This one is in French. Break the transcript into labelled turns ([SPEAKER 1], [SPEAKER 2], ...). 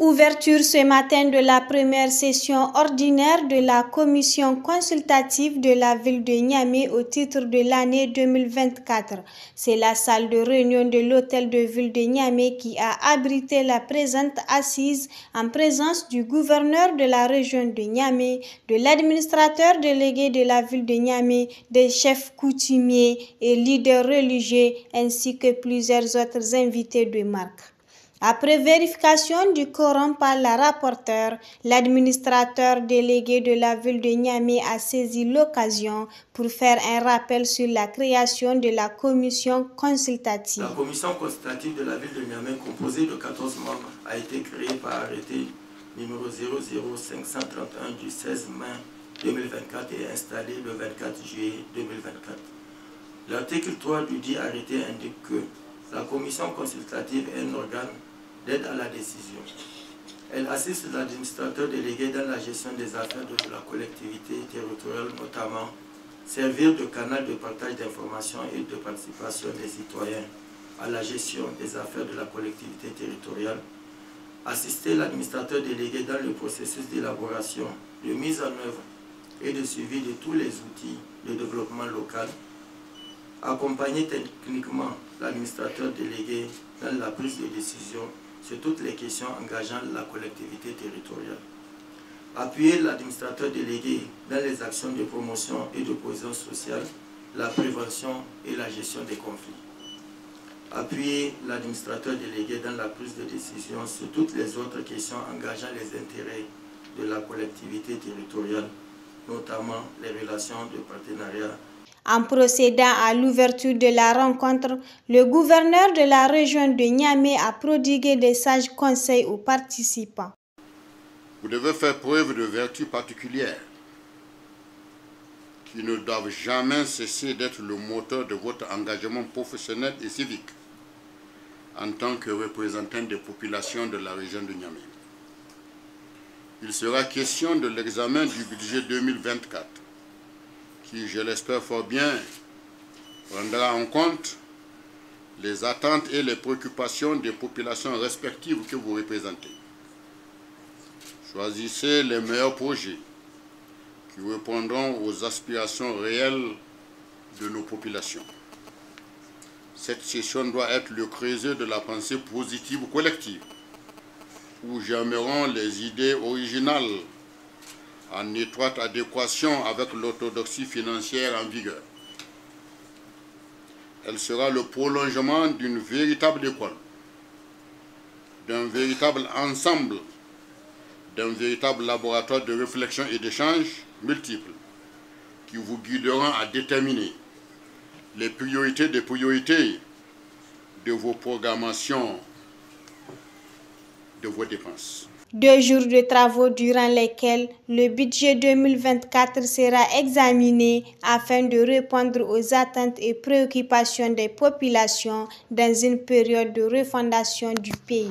[SPEAKER 1] Ouverture ce matin de la première session ordinaire de la commission consultative de la ville de Niamey au titre de l'année 2024. C'est la salle de réunion de l'hôtel de ville de Niamey qui a abrité la présente assise en présence du gouverneur de la région de Niamey, de l'administrateur délégué de la ville de Niamey, des chefs coutumiers et leaders religieux ainsi que plusieurs autres invités de marque. Après vérification du quorum par la rapporteure, l'administrateur délégué de la ville de Niamey a saisi l'occasion pour faire un rappel sur la création de la commission consultative.
[SPEAKER 2] La commission consultative de la ville de Niamey, composée de 14 membres, a été créée par arrêté numéro 00531 du 16 mai 2024 et installée le 24 juillet 2024. L'article 3 du dit arrêté indique que la commission consultative est un organe d'aide à la décision. Elle assiste l'administrateur délégué dans la gestion des affaires de la collectivité territoriale, notamment servir de canal de partage d'informations et de participation des citoyens à la gestion des affaires de la collectivité territoriale, assister l'administrateur délégué dans le processus d'élaboration, de mise en œuvre et de suivi de tous les outils de développement local, accompagner techniquement l'administrateur délégué dans la prise de décision sur toutes les questions engageant la collectivité territoriale. Appuyer l'administrateur délégué dans les actions de promotion et de cohésion sociale, la prévention et la gestion des conflits. Appuyer l'administrateur délégué dans la prise de décision sur toutes les autres questions engageant les intérêts de la collectivité territoriale, notamment les relations de partenariat.
[SPEAKER 1] En procédant à l'ouverture de la rencontre, le gouverneur de la région de Niamey a prodigué des sages conseils aux participants.
[SPEAKER 3] Vous devez faire preuve de vertus particulières qui ne doivent jamais cesser d'être le moteur de votre engagement professionnel et civique en tant que représentant des populations de la région de Niamey. Il sera question de l'examen du budget 2024. Qui, je l'espère fort bien, prendra en compte les attentes et les préoccupations des populations respectives que vous représentez. Choisissez les meilleurs projets qui répondront aux aspirations réelles de nos populations. Cette session doit être le creuset de la pensée positive collective, où germeront les idées originales en étroite adéquation avec l'orthodoxie financière en vigueur. Elle sera le prolongement d'une véritable école, d'un véritable ensemble, d'un véritable laboratoire de réflexion et d'échanges multiples qui vous guideront à déterminer les priorités des priorités de vos programmations, de vos dépenses.
[SPEAKER 1] 2 jours de travaux durant lesquels le budget 2024 sera examiné afin de répondre aux attentes et préoccupations des populations dans une période de refondation du pays.